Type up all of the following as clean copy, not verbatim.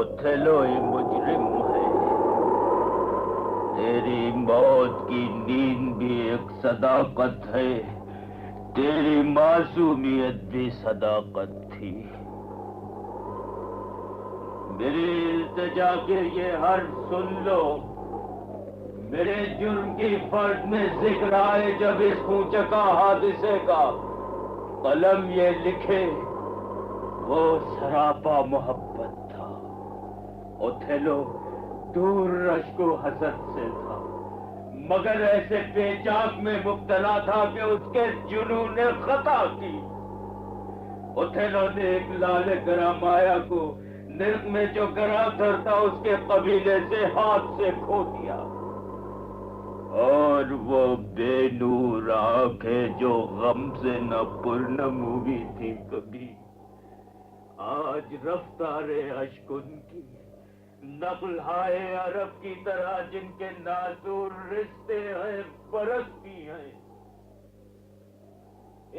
Othello ही मुजरिम है। तेरी मौत की नींद भी एक सदाकत है, तेरी मासूमियत भी सदाकत थी। मेरी इल्तिजा के ये हर्फ सुन लो। मेरे जुर्म की फर्द में जिक्र आए जब इस खूंचका हादिसे का, कलम ये लिखे वो सरापा मोहब्बत था। ओथेलो दूर रश्को हसद से था, मगर ऐसे पेचाक में मुब्तला था कि उसके जुनून ने खता की। ओथेलो ने एक लाले गरामाया को निर्क में जो गराधर था उसके कबीले से हाथ से खो दिया, और वो बेनूर आंखें जो गम से न पूर्णम हुई थी कभी, आज रफ्तारे अश्कुन की नकल-हाए अरब की तरह जिनके नाज़ुर रिश्ते हैं बरसती हैं।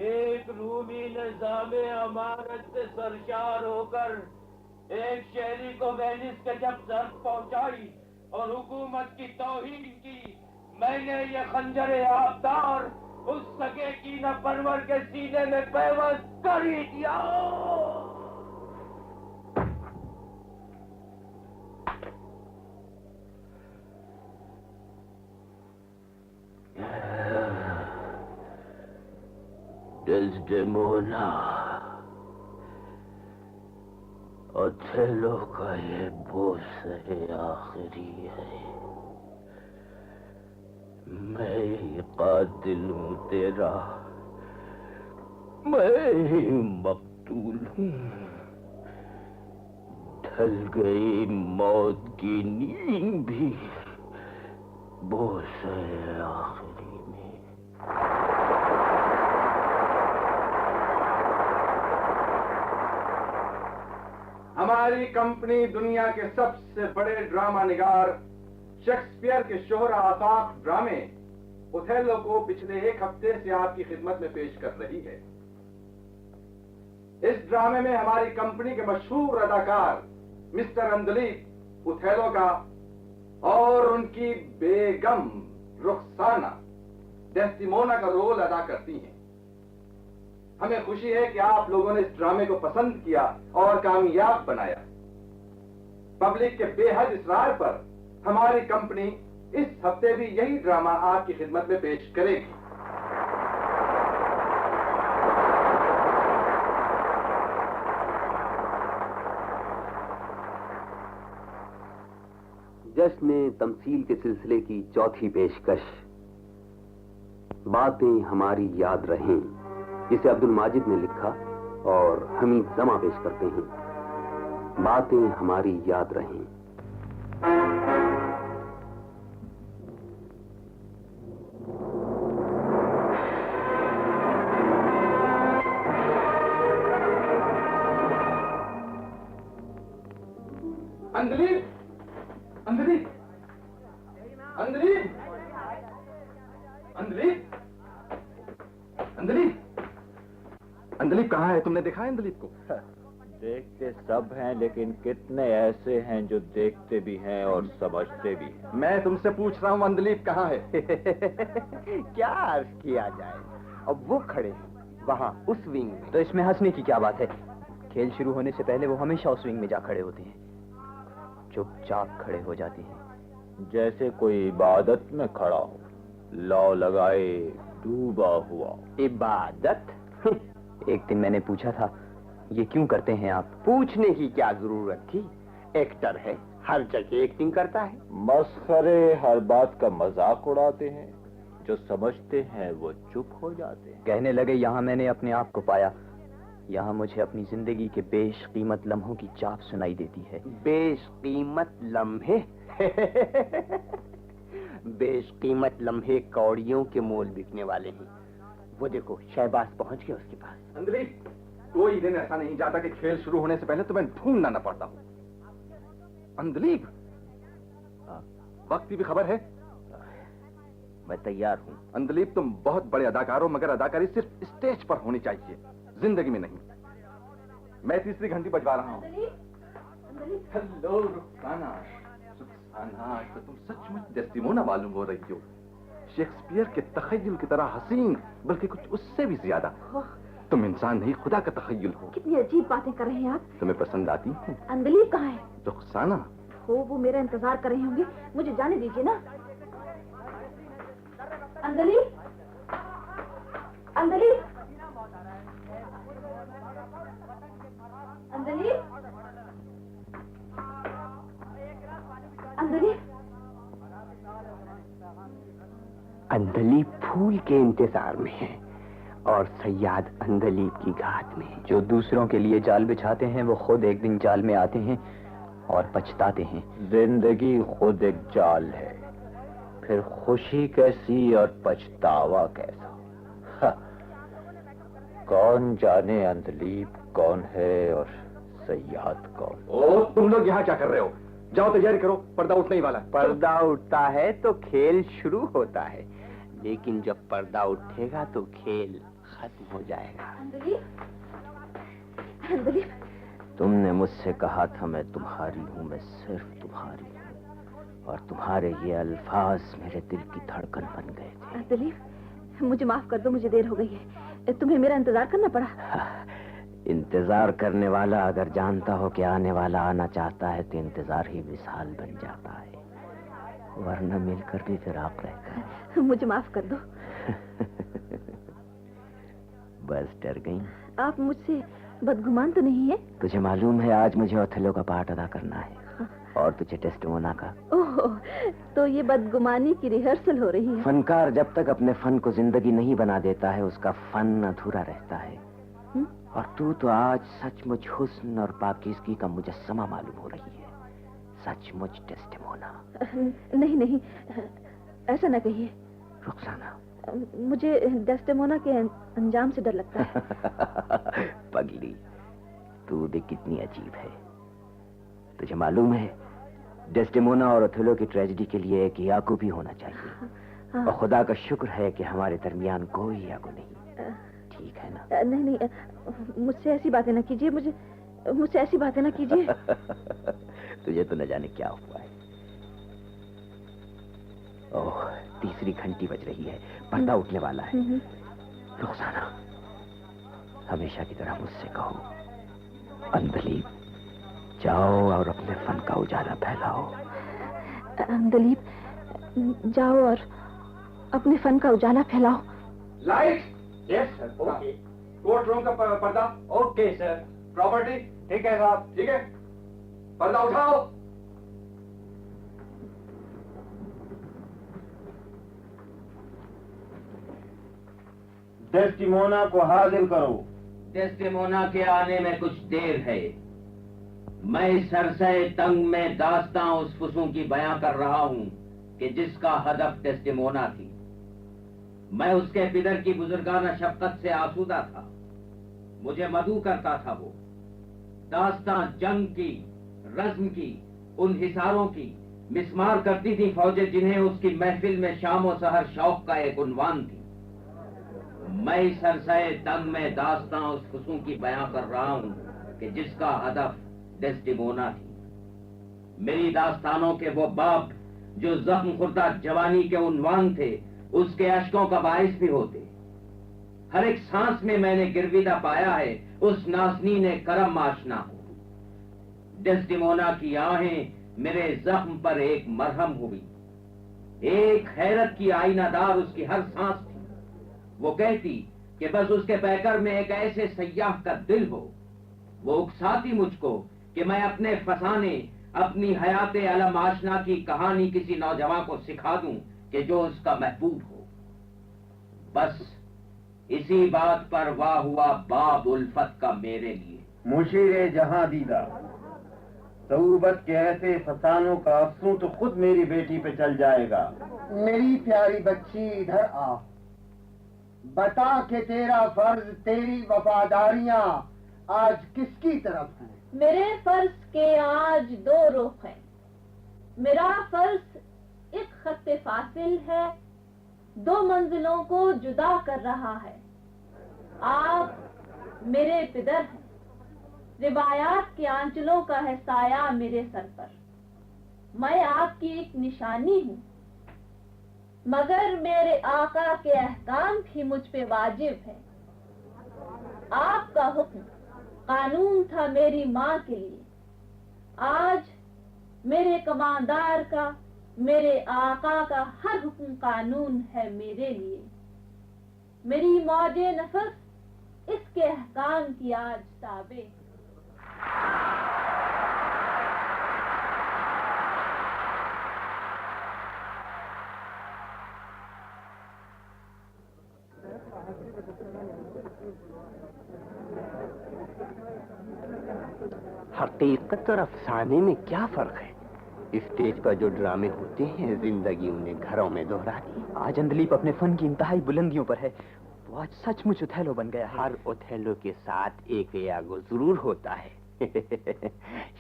एक रूमी निज़ामे अमारत से सरशार होकर एक शहरी को वेनिस के जब जर्फ पहुंचाई और हुकूमत की तौहीन की, मैंने ये खंजरे आबदार उस सगे की न परवर के सीने में पैवस्त कर ही दिया। डेस्डेमोना, ओथेलो का ये बोझ है आखिरी है। मैं ही कातिल हूं तेरा, मैं ही मकतूल हूं। ढल गई मौत की नींद भी बोझ है आखिरी में। हमारी कंपनी दुनिया के सबसे बड़े ड्रामा निगार शेक्सपियर के शोहरा आफाक ड्रामे ओथेलो को पिछले एक हफ्ते से आपकी खिदमत में पेश कर रही है। इस ड्रामे में हमारी कंपनी के मशहूर अदाकार मिस्टर अंदलीब ओथेलो का और उनकी बेगम रुखसाना डेस्टिमोना का रोल अदा करती हैं। हमें खुशी है कि आप लोगों ने इस ड्रामे को पसंद किया और कामयाब बनाया। पब्लिक के बेहद इसरार पर हमारी कंपनी इस हफ्ते भी यही ड्रामा आपकी खिदमत में पेश करेगी। जश्न तमसील के सिलसिले की चौथी पेशकश, बातें हमारी याद रहें, जिसे अब्दुल माजिद ने लिखा और हमीद जमा पेश करते हैं। बातें हमारी याद रहें। अंदलीब, अंदलीब, अंदलीब, अंदलीब, अंदलीब, अंदलीब कहाँ है? तुमने देखा है अंदलीब को? देखते सब हैं, लेकिन कितने ऐसे हैं जो देखते भी हैं और समझते भी हैं। मैं तुमसे पूछ रहा हूँ अंदलीब कहाँ है? क्या अर्ज किया जाए, अब वो खड़े हैं वहाँ उस विंग में। तो इसमें हंसने की क्या बात है? खेल शुरू होने से पहले वो हमेशा उस विंग में जा खड़े होते हैं, चुपचाप खड़े हो जाते हैं, जैसे कोई इबादत में खड़ा हो, लौ लगाए डूबा हुआ। इबादत? एक दिन मैंने पूछा था, ये क्यों करते हैं आप? पूछने की क्या जरूरत थी, एक्टर है, हर जगह एक्टिंग करता है। मस्खरे हर बात का मजाक उड़ाते हैं, जो समझते हैं वो चुप हो जाते हैं। कहने लगे यहाँ मैंने अपने आप को पाया, यहाँ मुझे अपनी जिंदगी के बेशकीमत लम्हों की चाप सुनाई देती है। बेशकीमत लम्हे? बेशकीमत लम्हे कौड़ियों के मोल बिकने वाले हैं। वो देखो शहबाज पहुंच गया उसके पास। अंदलीब, कोई दिन ऐसा नहीं जाता कि खेल शुरू होने से पहले तुम्हें ढूंढना न पड़ता हो। अंदलीब, वक्त की भी खबर है? मैं तैयार हूँ। अंदलीब, तुम बहुत बड़े अदाकार हो, मगर अदाकारी सिर्फ स्टेज पर होनी चाहिए, जिंदगी में नहीं। मैं तीसरी घंटी बजवा रहा हूँ। हेलो रुखसाना। रुखसाना, आज तो तुम सचमुच डेस्टिमोना मालूम हो रही हो। शेक्सपियर के तखय्युल की तरह हसीन, बल्कि कुछ उससे भी ज्यादा। तुम इंसान नहीं, खुदा का तखय्युल हो। कितनी अजीब बातें कर रहे हैं आप। तुम्हें पसंद आती है? अंदलीब कहाँ है? रुखसाना, वो मेरा इंतजार कर रहे होंगे, मुझे जाने दीजिए ना। अंदलीब, अंदलीब, अंदलीब, अंदलीब। अंदलीब फूल के इंतजार में है और सयाद अंदलीब की घात में। जो दूसरों के लिए जाल बिछाते हैं वो खुद एक दिन जाल में आते हैं और पछताते हैं। जिंदगी खुद एक जाल है, फिर खुशी कैसी और पछतावा कैसा। कौन जाने अंदलीब कौन है और सयाद कौन। ओ तुम लोग यहाँ क्या कर रहे हो? जाओ तैयारी करो, पर्दा उठने ही वाला है। पर्दा उठता है तो खेल शुरू होता है, लेकिन जब पर्दा उठेगा तो खेल खत्म हो जाएगा। अंदलीब, अंदलीब। तुमने मुझसे कहा था मैं तुम्हारी हूँ, मैं सिर्फ तुम्हारी हूँ, और तुम्हारे ये अल्फाज मेरे दिल की धड़कन बन गए थे। अंदलीब, मुझे माफ कर दो, मुझे देर हो गई है। तुम्हें मेरा इंतजार करना पड़ा। इंतजार करने वाला अगर जानता हो कि आने वाला आना चाहता है तो इंतजार ही विशाल बन जाता है, वरना मिलकर भी फिराक रहता है। मुझे माफ कर दो। बस डर गई? आप मुझसे बदगुमान तो नहीं है? तुझे मालूम है आज मुझे ओथेलो का पार्ट अदा करना है, और तुझे डेस्टिमोना का। ओह, तो ये बदगुमानी की रिहर्सल हो रही है। फनकार जब तक अपने फन को जिंदगी नहीं बना देता है उसका फन अधूरा रहता है। और तू तो आज सचमुच हुस्न और पाकीज़गी का मुजस्समा मालूम हो रही है। सचमुच डेस्टिमोना। नहीं नहीं, ऐसा ना कहिए रुखसाना। मुझे डेस्टिमोना के अंजाम से डर लगता है। पगली, तू देख कितनी अजीब है। तुझे मालूम है डेस्टिमोना और ओथेलो की ट्रेजेडी के लिए एक याकू भी होना चाहिए। और खुदा का शुक्र है कि हमारे दरमियान कोई याकू नहीं। ठीक है ना? नहीं नहीं, मुझसे ऐसी बातें ना कीजिए, मुझसे ऐसी बातें ना कीजिए। तुझे तो न जाने क्या हुआ है। ओह, तीसरी घंटी बज रही है, पर्दा उठने वाला है। रुखसाना, हमेशा की तरह मुझसे कहो, अंदलीब, जाओ और अपने फन का उजाला फैलाओ। अंदलीब, जाओ और अपने फन का उजाला फैलाओ। Light. Yes sir, okay. Court room का पर्दा। Okay sir. प्रॉपर्टी। ठीक है साहब। ठीक है, पर्दा उठाओ। डेस्टिमोना को हाजिर करो। डेस्टिमोना के आने में कुछ देर है। मैं इस अरसे तंग में दास्तां उस फुसूं की बयां कर रहा हूं कि जिसका हदफ डेस्टिमोना थी। मैं उसके पिदर की बुजुर्गाना शफकत से आसूदा था, मुझे मदऊ करता था वो। दास्तां जंग की, रज़्म की, उन हिसारों की मिस्मार करती थी फौजें जिन्हें उसकी महफिल में शाम और सहर शौक का एक उन्वान थी। मैं इस अरसे तंग में दास्तां उस फुसूं की बयां कर रहा हूं कि जिसका हदफ डेस्टिमोना थी। मेरी दास्तानों के वो बाप जो जख्म खुर्दा जवानी के उन्वान थे, उसके अश्कों का बाइस भी होते। हर एक सांस में मैंने गिरविदा पाया है उस नासनी ने करम आशना हो। डेस्टिमोना की आहें मेरे जख्म पर एक मरहम हुई। एक हैरत की आईनादार उसकी हर सांस थी। वो कहती कि बस उसके पैकर में एक ऐसे सयाह का दिल हो। वो उकसाती मुझको कि मैं अपने फसाने, अपनी हयाते अलम आशना की कहानी किसी नौजवान को सिखा दूं कि जो उसका महबूब हो। बस इसी बात पर वाह हुआ बाब उल्फत का मेरे लिए। मुशीरे जहां दीदा, सऊबत के ऐसे फसानों का अफसों तो खुद मेरी बेटी पे चल जाएगा। मेरी प्यारी बच्ची इधर आ, बता कि तेरा फर्ज, तेरी वफादारियां आज किसकी तरफ है? मेरे फर्ज के आज दो रुख हैं। मेरा फर्ज एक खत्ते फासिल है, दो मंजिलों को जुदा कर रहा है। आप मेरे पिदर हैं, रिवायात के आंचलों का है साया मेरे सर पर। मैं आपकी एक निशानी हूँ, मगर मेरे आका के अहकाम भी मुझ पे वाजिब है। आपका हुक्म कानून था मेरी माँ के लिए, आज मेरे कमांदार का, मेरे आका का हर हुक्म कानून है मेरे लिए। मेरी मौजे नफस इसके अहकाम की आज ताबे। हकीकत और अफसाने में क्या फर्क है? स्टेज पर जो ड्रामे होते हैं, जिंदगी उन्हें घरों में दोहराती है। आज अंदलीप अपने फन की इंतहाई बुलंदियों पर है। वो आज सचमुच ओथेलो बन गया है। हर ओथेलो के साथ एक यागो जरूर होता है।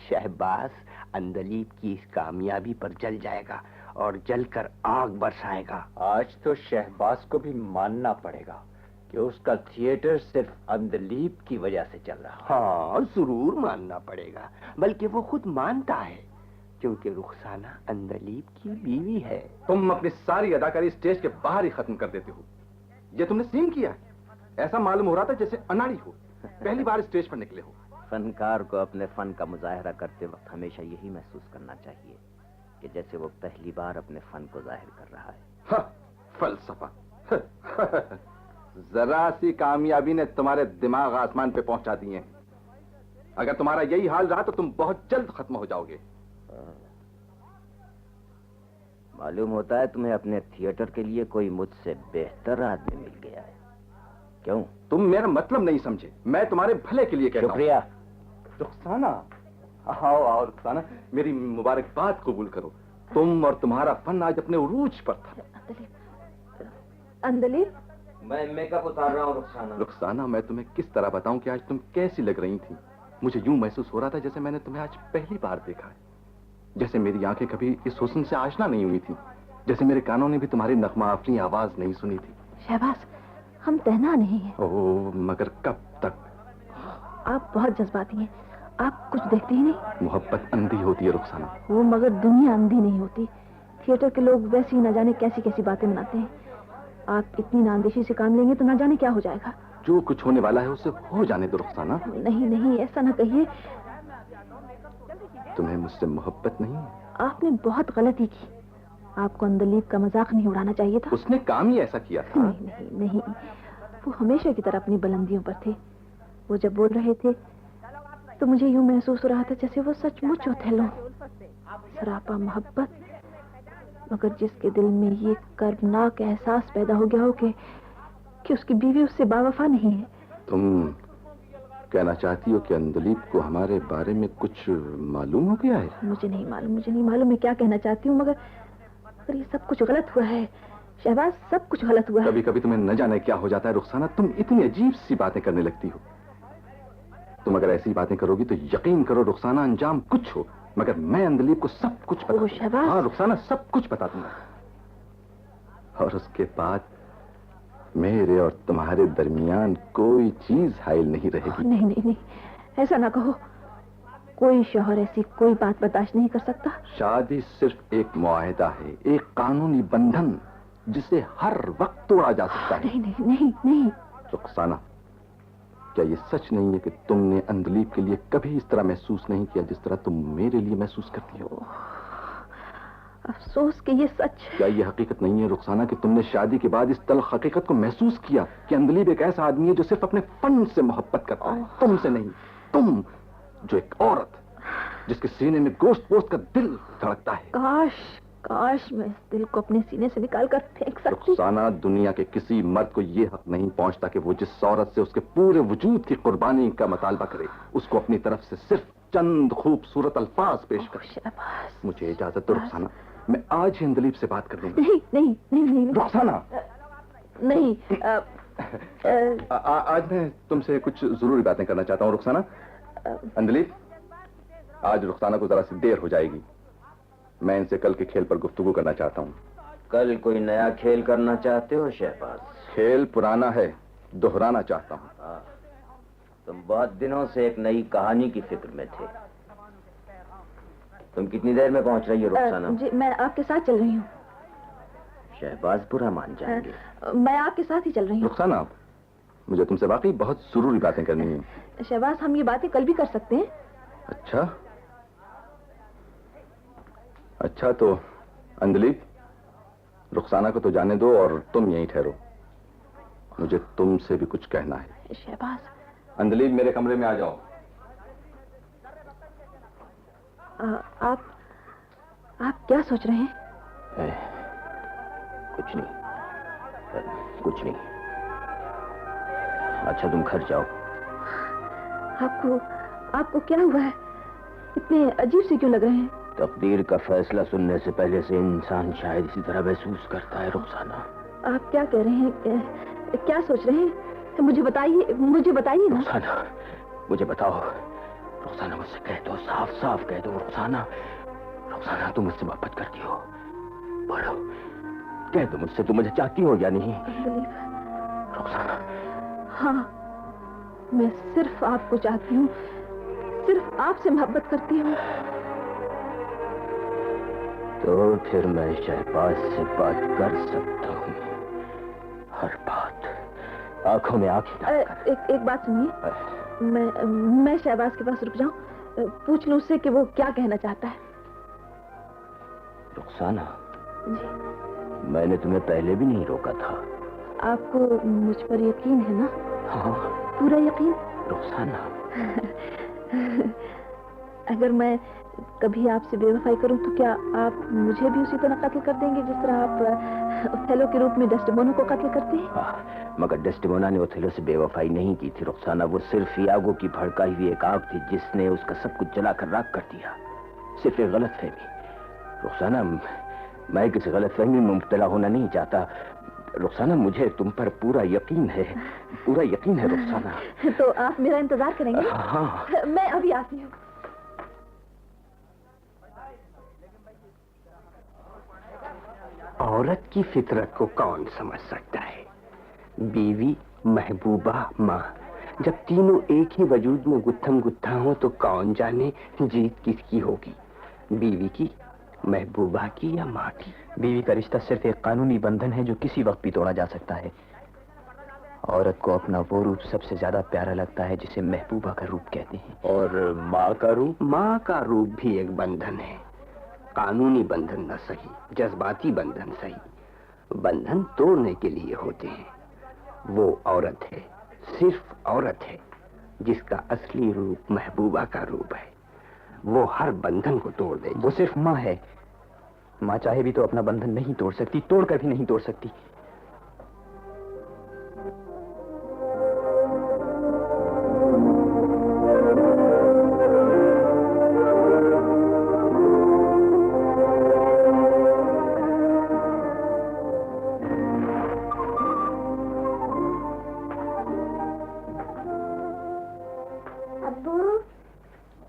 शहबाज अंदलीप की इस कामयाबी पर जल जाएगा और जलकर आग बरसाएगा। आज तो शहबाज को भी मानना पड़ेगा कि उसका थिएटर सिर्फ अंदलीप की वजह से चल रहा है। हाँ, जरूर मानना पड़ेगा, बल्कि वो खुद मानता है, क्योंकि रुखसाना अंदलीप की बीवी है। तुम अपनी सारी अदाकारी स्टेज के बाहर ही खत्म कर देते हो। ये तुमने सीन किया है, ऐसा मालूम हो रहा था जैसे अनाड़ी हो, पहली बार स्टेज पर निकले हो। फनकार को अपने फन का मुजाहरा करते वक्त हमेशा यही महसूस करना चाहिए कि जैसे वो पहली बार अपने फन को जाहिर कर रहा है। हाँ, फलसफा। जरा सी कामयाबी ने तुम्हारे दिमाग आसमान पे पहुंचा दिए हैं। अगर तुम्हारा यही हाल रहा तो तुम बहुत जल्द खत्म हो जाओगे। मालूम होता है तुम्हें अपने थिएटर के लिए कोई मुझसे बेहतर आदमी मिल गया है। क्यों? तुम मेरा मतलब नहीं समझे, मैं तुम्हारे भले के लिए कह रहा हूं। शुक्रिया। रुखसाना, आओ आओ रुखसाना, मेरी मुबारकबाद कबूल करो। तुम और तुम्हारा फन आज अपने उरूज पर था। अंदलीप, मैं मेकअप उतार रहा हूँ रुखसाना। रुखसाना, मैं तुम्हें किस तरह बताऊं कि आज तुम कैसी लग रही थी। मुझे यूं महसूस हो रहा था जैसे मैंने तुम्हें आज पहली बार देखा है, जैसे मेरी आंखें कभी इस हुस्न से आशना नहीं हुई थी, जैसे मेरे कानों ने भी तुम्हारी नगमा आफरी आवाज नहीं सुनी थी। शहबाज, हम तहना नहीं है। ओह, मगर कब तक? आप बहुत जज्बाती हैं, आप कुछ देखते ही नहीं। मोहब्बत अंधी होती है रुखसाना। वो मगर दुनिया अंधी नहीं होती। थिएटर के लोग वैसे ही न जाने कैसी कैसी बातें बनाते हैं। आप इतनी नाअंदेशी से काम लेंगे तो न जाने क्या हो जाएगा। जो कुछ होने वाला है उसे हो जाने दो रुखसाना। नहीं नहीं, ऐसा न कहिए। तुम्हें मुझसे मोहब्बत नहीं है? आपने बहुत गलती की। आपको अंदलीप का मजाक नहीं उड़ाना चाहिए था। उसने काम ही ऐसा किया था। नहीं नहीं नहीं, वो हमेशा की तरह अपनी बुलंदियों पर थे। वो जब बोल रहे थे तो मुझे यूं महसूस हो रहा था जैसे वो सचमुच ओथेलो, सरापा मोहब्बत, मगर जिसके दिल में ये कर्बनाक एहसास पैदा हो गया हो कि उसकी बीवी उससे बावफा नहीं है। तुम कहना चाहती हो कि अंदलीप को हमारे बारे में कुछ मालूम हो गया है? मुझे नहीं मालूम मैं क्या कहना चाहती हूँ, मगर ये सब कुछ गलत हुआ है शहबाज, सब कुछ गलत हुआ है। कभी कभी तुम्हें न जाने क्या हो जाता है रुखसाना, तुम इतनी अजीब सी बातें करने लगती हो। तुम अगर ऐसी बातें करोगी तो यकीन करो रुखसाना, अंजाम कुछ हो, मगर मैं अंदलीप को सब कुछ बता दूंगा। हाँ रुखसाना, सब कुछ बता दूंगा। और उसके बाद मेरे और तुम्हारे दरमियान कोई चीज हाइल नहीं रहेगी। नहीं नहीं नहीं, ऐसा ना कहो। कोई शौहर ऐसी कोई बात बर्दाश्त नहीं कर सकता। शादी सिर्फ एक मुआहदा है, एक कानूनी बंधन जिसे हर वक्त तोड़ा जा सकता है। नहीं नहीं नहीं नहीं। रुखसाना, क्या ये सच नहीं है कि तुमने अंदलीप के लिए कभी इस तरह महसूस नहीं किया जिस तरह तुम मेरे लिए महसूस करती हो? अफसोस कि ये सच है। क्या ये हकीकत नहीं है रुखसाना कि तुमने शादी के बाद इस तल्ख हकीकत को महसूस किया कि अंदलीप एक ऐसा आदमी है जो सिर्फ अपने फन से मोहब्बत करता है, तुमसे नहीं। तुम जो एक औरत जिसके सीने में गोश्त पोस्ट का दिल धड़कता है। काश मैं इस दिल को अपने सीने से निकाल कर फेंक सकती। रुखसाना, दुनिया के किसी मर्द को ये हक नहीं पहुंचता कि वो जिस औरत से उसके पूरे वजूद की कुर्बानी का मुतालबा करे, उसको अपनी तरफ से सिर्फ चंद खूबसूरत अल्फाज पेश करे। मुझे इजाजत दो रुखसाना, मैं आज ही अंदलीप से बात कर लूंगा। नहीं नहीं नहीं नहीं रुखसाना, नहीं। आज मैं तुमसे कुछ जरूरी बातें करना चाहता हूँ रुखसाना। अंदलीप, आज रुखसाना को जरा सी देर हो जाएगी। मैं इनसे कल के खेल पर गुफ्तगू करना चाहता हूँ। कल कोई नया खेल करना चाहते हो शहबाज? खेल पुराना है, दोहराना चाहता हूँ। तुम बहुत दिनों से एक नई कहानी की फिक्र में थे। तुम कितनी देर में पहुंच रही हो रुखसाना? जी मैं आपके साथ चल रही हूँ। शहबाज बुरा मान जाएंगे। मैं आपके साथ ही चल रही हूँ। रुखसाना, मुझे तुमसे वाकई बहुत जरूरी बातें करनी है। शहबाज, हम ये बातें कल भी कर सकते हैं। अच्छा तो अंजलि, रुखसाना को तो जाने दो और तुम यहीं ठहरो। मुझे तुमसे भी कुछ कहना है। शहबाज। अंजलि, मेरे कमरे में आ जाओ। आप क्या सोच रहे हैं? कुछ नहीं, कुछ नहीं। अच्छा तुम घर जाओ। आपको क्या हुआ है? इतने अजीब से क्यों लग रहे हैं? तकदीर का फैसला सुनने से पहले से इंसान शायद इसी तरह महसूस करता है रुखसाना। आप क्या कह रहे हैं? क्या सोच रहे हैं? मुझे बताइए ना। रुखसाना, मुझे बताओ। रुखसाना, मुझसे कह दो, साफ साफ कह दो। रुखसाना, रुखसाना, तुम मुझसे मोहब्बत करती हो? बोलो, कह दो मुझसे, तुम मुझे चाहती हो या नहीं? रुखसाना। हाँ, मैं सिर्फ आपको चाहती हूँ, सिर्फ आपसे मोहब्बत करती हूँ। तो फिर मैं शहबाज से बात कर सकता हूँ, हर बात, आंखों में आंखें डालकर। एक बात सुनिए, मैं शहबाज के पास रुक जाऊं, पूछ लूं उससे कि वो क्या कहना चाहता है। रुखसाना जी। मैंने तुम्हें पहले भी नहीं रोका था। आपको मुझ पर यकीन है ना? हाँ। पूरा यकीन? रुखसाना अगर मैं कभी आपसे बेवफाई करूं तो क्या आप मुझे भी उसी तरह कत्ल कर देंगे जिस तरह आप ओथेलो के रूप में डेस्टिमोना को कत्ल करते हैं? हाँ, मगर डेस्टिमोना ने ओथेलो से बेवफाई नहीं की थी रुखसाना। वो सिर्फ यागो की भड़काई हुई एक आग थी जिसने उसका सब कुछ जलाकर राख कर दिया। सिर्फ एक गलतफहमी। रुखसाना, मैं किसी गलतफहमी में मुब्तला होना नहीं चाहता। रुखसाना, मुझे तुम पर पूरा यकीन है, पूरा यकीन है रुखसाना। तो आप मेरा इंतजार करेंगे? हाँ। मैं अभी आती हूँ। औरत की फितरत को कौन समझ सकता है? बीवी, महबूबा, माँ, जब तीनों एक ही वजूद में गुत्थम गुत्था हो तो कौन जाने जीत किसकी होगी, बीवी की, महबूबा की या माँ की? बीवी का रिश्ता सिर्फ एक कानूनी बंधन है जो किसी वक्त भी तोड़ा जा सकता है। औरत को अपना वो रूप सबसे ज्यादा प्यारा लगता है जिसे महबूबा का रूप कहते हैं। और माँ का रूप? माँ का रूप भी एक बंधन है। कानूनी बंधन न सही, जज्बाती बंधन सही। बंधन तोड़ने के लिए होते हैं। वो औरत है, सिर्फ औरत है, जिसका असली रूप महबूबा का रूप है। वो हर बंधन को तोड़ देगी। वो सिर्फ माँ है। माँ चाहे भी तो अपना बंधन नहीं तोड़ सकती, तोड़कर भी नहीं तोड़ सकती।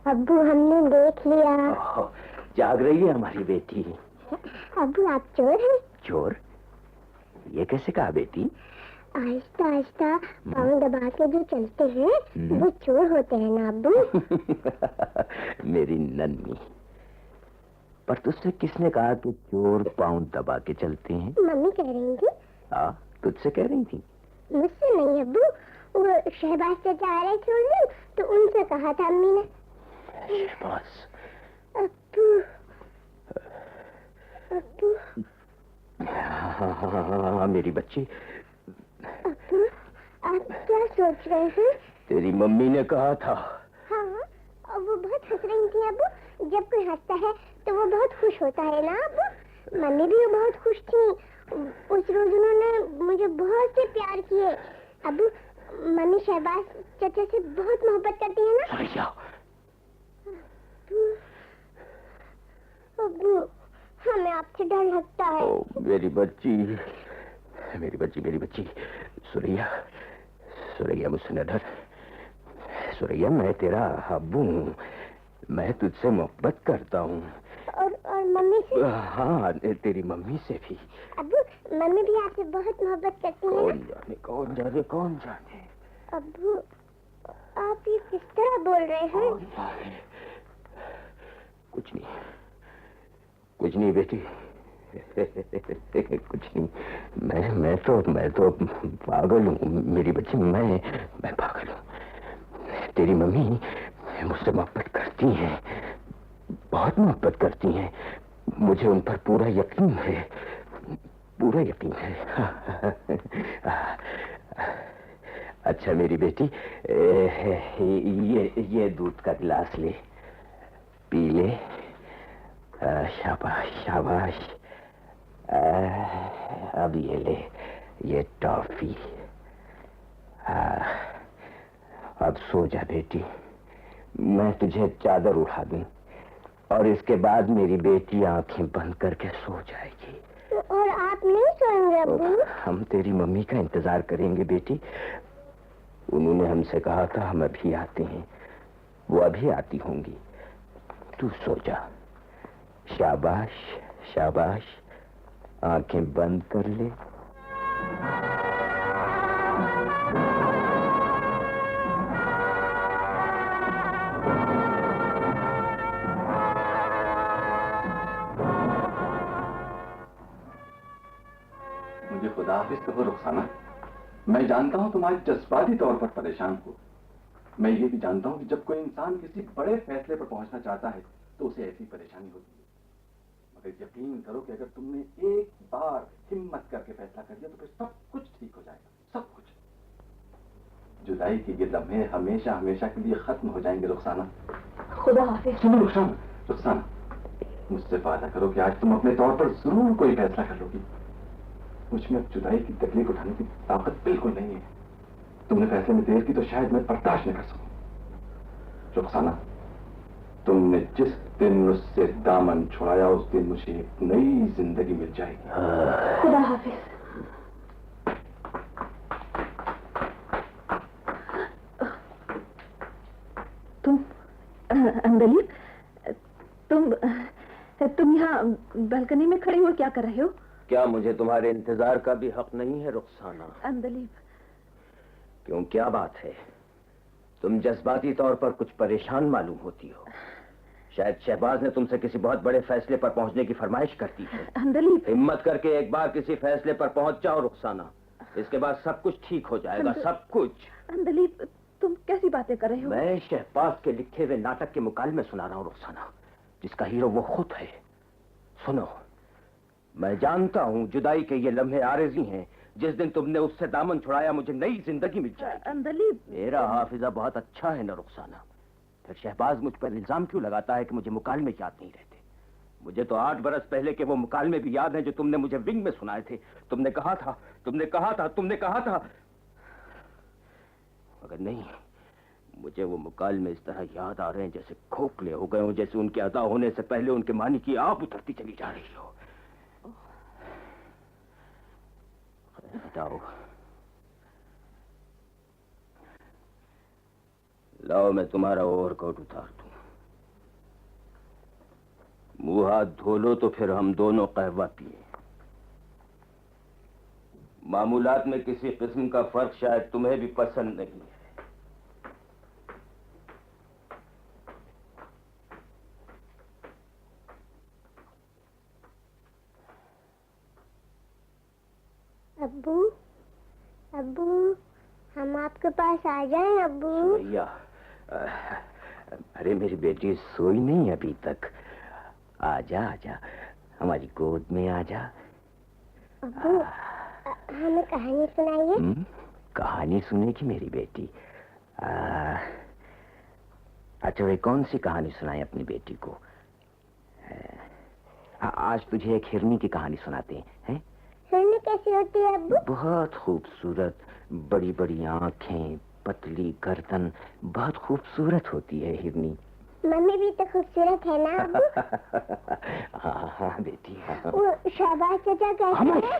अब्बू, हमने देख लिया। जाग रही है हमारी बेटी। अब्बू, आप चोर हैं? चोर? ये कैसे कहा बेटी? आहिस्ता आहिस्ता पाँव दबा के जो चलते हैं वो चोर होते हैं ना अब्बू? मेरी नन्ही, पर तुझसे किसने कहा कि चोर पाँव दबा के चलते हैं? मम्मी कह रही थी। हाँ, तुझसे कह रही थी? मुझसे नहीं अब्बू, वो शहबाज चाचा आ रहे थे उस दिन तो उनसे कहा था अम्मी ने। शहबाज? अब्बू, अब्बू। हाँ, मेरी बच्ची। अब्बू, आप क्या सोच रहे हैं? तेरी मम्मी ने कहा था। हाँ, और वो बहुत हंस रही थी अब्बू। जब कोई हंसता है तो वो बहुत खुश होता है ना अब्बू? मम्मी भी बहुत खुश थी। उस रोज उन्होंने मुझे बहुत से प्यार किए। अब्बू, मम्मी शहबाज चाचा से बहुत मोहब्बत करती है ना? सुरैया। अब्बू, हमें आपसे डर लगता है। ओ, मेरी बच्ची, मेरी बच्ची, मेरी बच्ची। सुरैया, सुरैया, मुझसे न डर। सुरैया, मैं तेरा अब्बू हूँ। मैं तुझसे मोहब्बत करता हूँ। और मम्मी से? हाँ, तेरी मम्मी से भी। अब्बू, मम्मी भी आपसे बहुत मोहब्बत करती है। कौन जाने, कौन जाने, कौन जाने। अब्बू, आप ये किस तरह बोल रहे हैं? कुछ नहीं बेटी, कुछ नहीं। मैं तो पागल हूँ मेरी बच्ची, मैं पागल हूँ। तेरी मम्मी मुझसे मोहब्बत करती हैं, बहुत मोहब्बत करती हैं। मुझे उन पर पूरा यकीन है। अच्छा मेरी बेटी, ये दूध का गिलास ले, पी ले। शाबाश। अब ये ले, ये टॉफी। अब सो जा बेटी, मैं तुझे चादर उठा दूं और इसके बाद मेरी बेटी आंखें बंद करके सो जाएगी। और आप नहीं सोएंगे अब्बू? हम तेरी मम्मी का इंतजार करेंगे बेटी। उन्होंने हमसे कहा था हम अभी आते हैं, वो अभी आती होंगी। तू सो जा। शाबाश, आंखें बंद कर ले। मुझे खुदा हाफिज कहो रुखसाना। मैं जानता हूं तुम आज जज्बाती तौर पर परेशान हो। मैं ये भी जानता हूं कि जब कोई इंसान किसी बड़े फैसले पर पहुंचना चाहता है तो उसे ऐसी परेशानी होती है। मगर यकीन करो कि अगर तुमने एक बार हिम्मत करके फैसला कर दिया तो फिर सब कुछ ठीक हो जाएगा, सब कुछ। जुदाई के ये लम्हे हमेशा हमेशा के लिए खत्म हो जाएंगे रुखसाना। खुदा हाफिज। सुनो रुखसाना, मुझसे वादा करो कि आज तुम अपने तौर पर जरूर कोई फैसला कर लोगी। मुझमें अब जुदाई की तकलीफ उठाने की ताकत बिल्कुल नहीं है। तुमने फैसले में देर की तो शायद मैं बर्दाश्त न कर सकूं। रुखसाना, तुमने जिस दिन मुझसे दामन छुड़ाया उस दिन मुझे एक नई जिंदगी मिल जाएगी। खुदा हाफिज। तुम अंदलीब, तुम यहाँ बालकनी में खड़े हुए क्या कर रहे हो? क्या मुझे तुम्हारे इंतजार का भी हक नहीं है रुखसाना? अंदलीब। क्यों, क्या बात है? तुम जज्बाती तौर पर कुछ परेशान मालूम होती हो। शायद शहबाज ने तुमसे किसी बहुत बड़े फैसले पर पहुंचने की फरमाइश कर दी है। अंदलीब, हिम्मत करके एक बार किसी फैसले पर पहुंच जाओ रुखसाना, इसके बाद सब कुछ ठीक हो जाएगा, सब कुछ। अंदलीब, तुम कैसी बातें कर रहे हो? मैं शहबाज के लिखे हुए नाटक के मुकालमे सुना रहा हूँ रुखसाना, जिसका हीरो वो खुद है। सुनो, मैं जानता हूँ जुदाई के ये लम्हे आरज़ी हैं। जिस दिन तुमने उससे दामन छुड़ाया मुझे नई जिंदगी मिल जाएगी। अंदलीब, मेरा हाफिजा बहुत अच्छा है ना रुखसाना। फिर शहबाज मुझ पर इल्जाम क्यों लगाता है कि मुझे मुकालमे याद नहीं रहते? मुझे तो 8 बरस पहले के वो मुकालमे भी याद हैं जो तुमने मुझे विंग में सुनाए थे। तुमने कहा था मगर नहीं, मुझे वो मुकालमे इस तरह याद आ रहे हैं जैसे खोखले हो गए हो, जैसे उनके अदा होने से पहले उनके मानी की आग उतरती चली जा रही हो। हटाओ, लाओ मैं तुम्हारा ओवरकोट उतार दूं। मुंह हाथ धो लो तो फिर हम दोनों कहवा पिए। मामूलात में किसी किस्म का फर्क शायद तुम्हें भी पसंद नहीं है। अब्बू, हम आपके पास आ जाएं अब्बू? भैया, अरे मेरी बेटी सोई नहीं अभी तक। आजा हमारी गोद में आजा। अब्बू, हमें कहानी सुनाइए। कहानी सुनेगी मेरी बेटी? अच्छा, वे कौन सी कहानी सुनाए अपनी बेटी को? आज तुझे एक हिरनी की कहानी सुनाते हैं। हिरनी कैसी होती है अब्बू? बहुत खूबसूरत, बड़ी बड़ी आंखें, पतली गर्दन, बहुत खूबसूरत होती है हिरनी। मम्मी भी तो खूबसूरत है ना अब्बू? हाँ बेटी, हाँ। वो शहबाज चाचा कैसे हैं?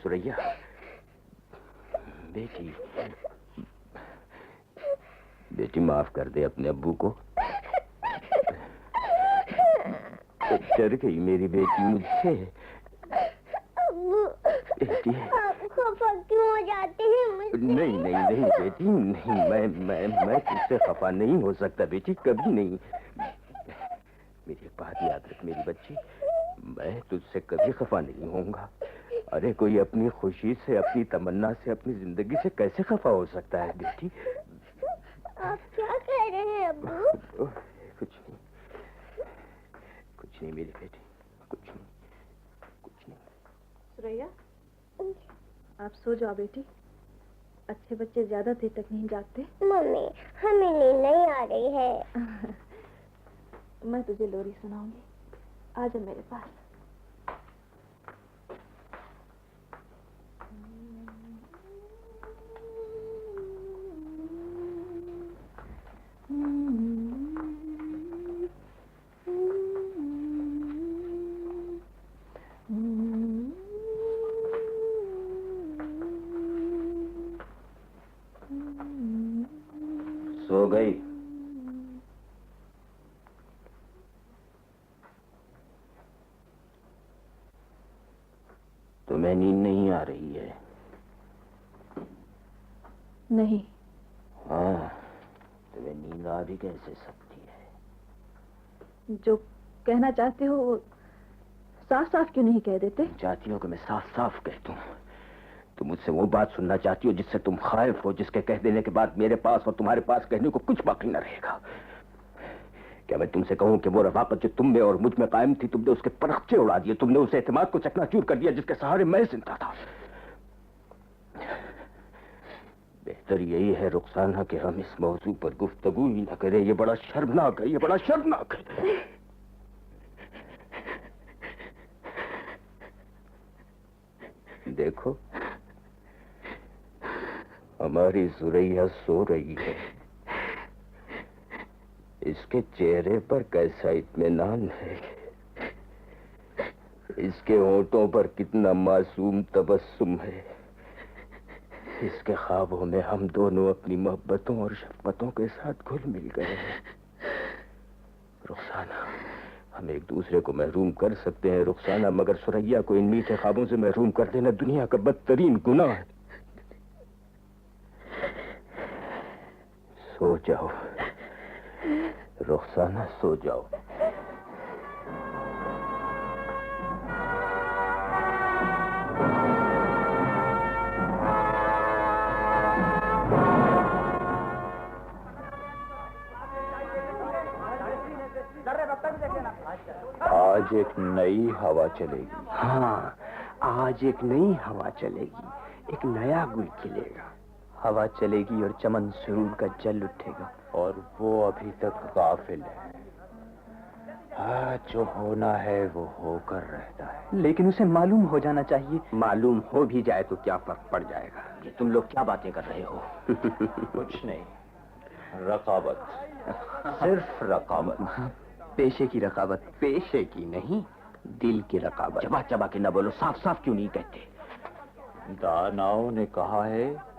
सुरैया बेटी माफ कर दे अपने अब्बू को। डर गई मेरी बेटी मुझसे। बेटी, आप खफा क्यों हो जाते हैं मुझसे? नहीं नहीं नहीं बेटी, नहीं, मैं तुझसे खफा नहीं हो सकता बेटी, कभी नहीं। मेरी एक बात याद रख मेरी बच्ची, मैं तुझसे कभी खफा नहीं होऊंगा। अरे कोई अपनी खुशी से, अपनी तमन्ना से, अपनी जिंदगी से कैसे खफा हो सकता है बेटी? आप क्या कह रहे हैं अब्बू? कुछ नहीं मेरी बेटी, कुछ नहीं। सुरैया, आप सो जाओ बेटी, अच्छे बच्चे ज्यादा देर तक नहीं जागते। मम्मी, हमें नींद नहीं आ रही है। मैं तुझे लोरी सुनाऊंगी, आ जा मेरे पास। सो गई? तुम्हें नींद नहीं आ रही है? नहीं। हाँ, तुम्हें नींद आ भी कैसे सकती है? जो कहना चाहते हो वो साफ साफ क्यों नहीं कह देते? चाहती हो कि मैं साफ साफ कह दूं? तुम मुझसे वो बात सुनना चाहती हो जिससे तुम खाइफ हो, जिसके कह देने के बाद मेरे पास और तुम्हारे पास कहने को कुछ बाकी न रहेगा। क्या मैं तुमसे कहूं कि वो रफाकत जो तुम में और मुझ में कायम थी, तुमने उसके परखचे उड़ा दिए, तुमने उस एतमाद को चकनाचूर कर दिया जिसके सहारे मैं जिंदा था। बेहतर यही है रुखसाना कि हम इस मौजू पर गुफ्तगू ही न करें। ये बड़ा शर्मनाक है, ये बड़ा शर्मनाक है। देखो, हमारी सुरैया सो रही है। इसके चेहरे पर कैसा इत्मीनान है, इसके होंठों पर कितना मासूम तबस्सुम है। इसके ख्वाबों में हम दोनों अपनी मोहब्बतों और शफ़क़तों के साथ घुल मिल गए हैं। रुखसाना, हम एक दूसरे को महरूम कर सकते हैं रुखसाना, मगर सुरैया को इन मीठे ख्वाबों से महरूम कर देना दुनिया का बदतरीन गुनाह है। सो जाओ रुखसाना, सो जाओ। आज एक नई हवा चलेगी। हाँ, आज एक नई हवा चलेगी, एक नया गुल खिलेगा। हवा चलेगी और चमन सुरूर का जल उठेगा। और वो अभी तक गाफिल है। आज जो होना है वो होकर रहता है। लेकिन उसे मालूम हो जाना चाहिए। मालूम हो भी जाए तो क्या फर्क पड़ जाएगा? ये तुम लोग क्या बातें कर रहे हो? कुछ नहीं, रकाबत, सिर्फ रकाबत। पेशे की रकाबत। पेशे की नहीं, दिल की रकाबत। चबा चबा के न बोलो, साफ साफ क्यों नहीं कहते? दानाओं ने कहा है,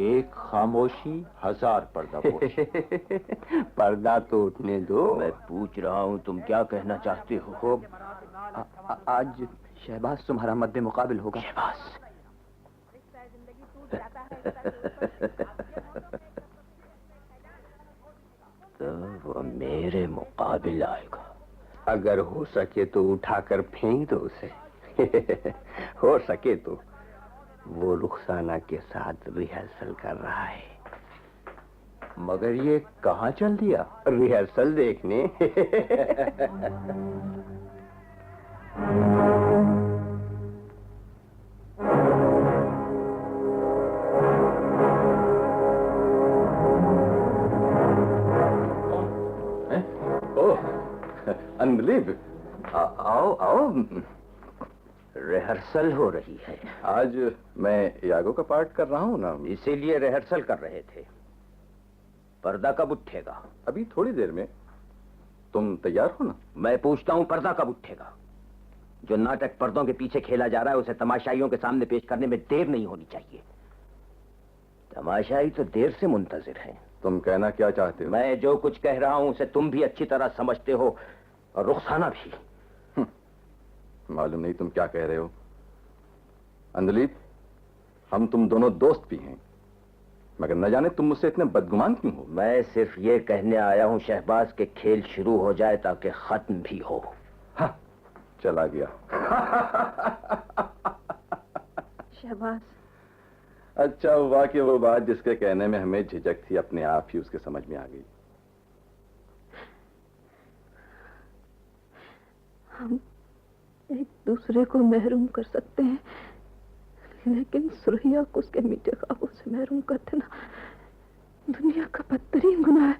एक खामोशी 1000 पर्दापोश। पर्दा तो उठने दो। मैं पूछ रहा हूँ तुम क्या कहना चाहते हो? आज शहबाज तुम्हारा मद्दे मुकाबिल होगा। शहबाज? तो वो मेरे मुकाबिल आएगा। अगर हो सके तो उठाकर फेंक दो उसे। हो सके तो। वो रुखसाना के साथ रिहर्सल कर रहा है। मगर ये कहाँ चल दिया? रिहर्सल देखने। अनबिलीव। आओ आओ, रिहर्सल हो रही है। आज मैं यागो का पार्ट कर रहा हूँ ना, इसीलिए रिहर्सल कर रहे थे। पर्दा कब उठेगा? अभी थोड़ी देर में। तुम तैयार हो ना? मैं पूछता हूँ पर्दा कब उठेगा? जो नाटक पर्दों के पीछे खेला जा रहा है उसे तमाशाइयों के सामने पेश करने में देर नहीं होनी चाहिए। तमाशाई तो देर से मुंतजिर हैं। तुम कहना क्या चाहते हो? मैं जो कुछ कह रहा हूँ उसे तुम भी अच्छी तरह समझते हो और रुखसाना भी। मालूम नहीं तुम क्या कह रहे हो। अंजलि, हम तुम दोनों दोस्त भी हैं, मगर न जाने तुम मुझसे इतने बदगुमान क्यों हो? मैं सिर्फ ये कहने आया हूं शहबाज के खेल शुरू हो जाए ताकि खत्म भी हो। हाँ, चला गया। शहबाज, अच्छा हुआ कि वो बात जिसके कहने में हमें झिझक थी अपने आप ही उसके समझ में आ गई। हम एक दूसरे को महरूम कर सकते हैं, लेकिन सुरैया को उसके मीठे ख्वाबों से महरूम कर देना दुनिया का बदतरीन गुनाह है।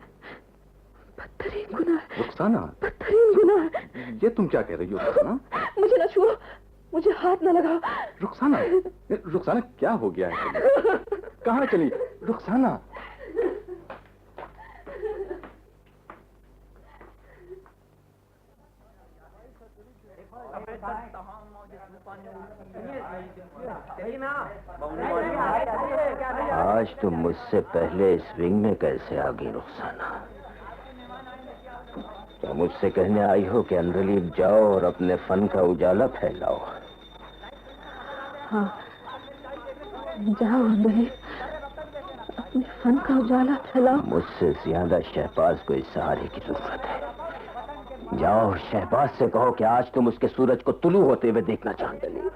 बदतरीन गुनाह है रुखसाना, बदतरीन गुनाह है। ये तुम क्या कह रही हो रुखसाना? मुझे ना छुओ, मुझे हाथ ना लगाओ। रुखसाना, रुखसाना क्या हो गया है? कहाँ चली रुखसाना? आज तुम मुझसे पहले इस विंग में कैसे आ गई रुखसाना? तो मुझसे कहने आई हो कि अंदलीब जाओ और अपने फन का उजाला फैलाओ। हाँ, जाओ अंदलीब, अपने फन का उजाला फैलाओ। मुझसे ज्यादा शहबाज को इस सहारे की जरूरत है। जाओ शहबाज से कहो कि आज तुम उसके सूरज को तुलू होते हुए देखना चाहते नहीं।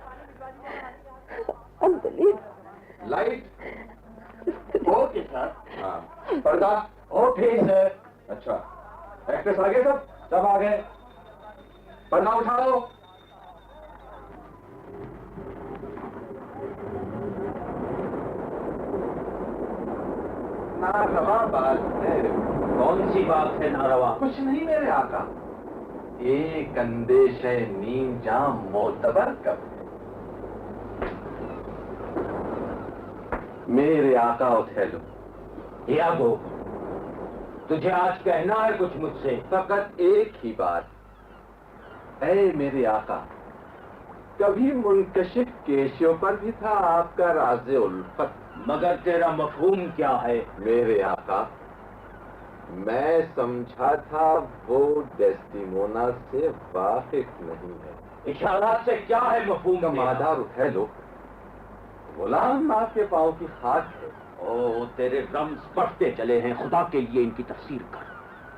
Andleeb, light okay sir. हाँ, पर्दा ओके सर। अच्छा, एक्ट्रेस आ गए? सब आ गए। पर्दा उठाओ। नारवा बात है। कौन सी बात है नारवा? कुछ नहीं मेरे आका, एक अंदेश है नीम जाम मोतबर कब। मेरे आका ओथेलो। यागो, तुझे आज कहना है कुछ मुझसे? फकत एक ही बात। ऐ मेरे आका, कभी मुनकशिफ केशियों पर भी था आपका राज़े उल्फत, मगर तेरा मफहूम क्या है? मेरे आका, मैं समझा था वो डेस्टिमोना से वाकिफ नहीं है। इशारात से क्या है मफहूम? कमादार उथेलो, गुलाम माँ के पाँव की खाक है। ओ, तेरे रम्स बढ़ते चले हैं, खुदा के लिए इनकी तफसीर कर।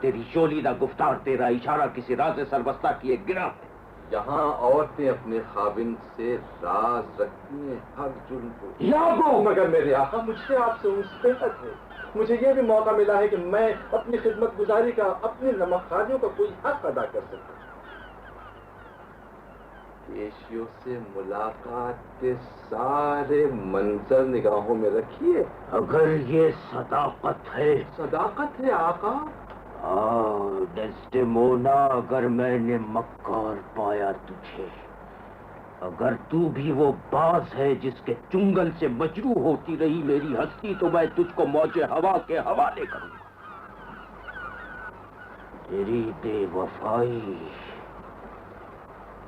तेरी शोलीदा गुफ्तार, तेरा इशारा किसी राज सरबस्ता की एक गिरा है। यहाँ औरतें अपने खाविंद से राज रखती हैं हर जुल्म को। यागो, मगर मेरे आका, मुझसे आपसे उम्मीद है। मुझे ये भी मौका मिला है कि मैं अपनी खिदमत गुजारी का, अपनी नमकखानियों का कोई हक अदा कर सकूं। केशियों से मुलाकात के सारे मंजर निगाहों में रखिए। अगर ये सदाकत है। सदाकत है आका। डेस्टिमोना, अगर मैंने मक्कार पाया तुझे, अगर तू भी वो बाज है जिसके चुंगल से मजरू होती रही मेरी हस्ती, तो मैं तुझको मौजे हवा के हवाले करूंगा। तेरी बेवफाई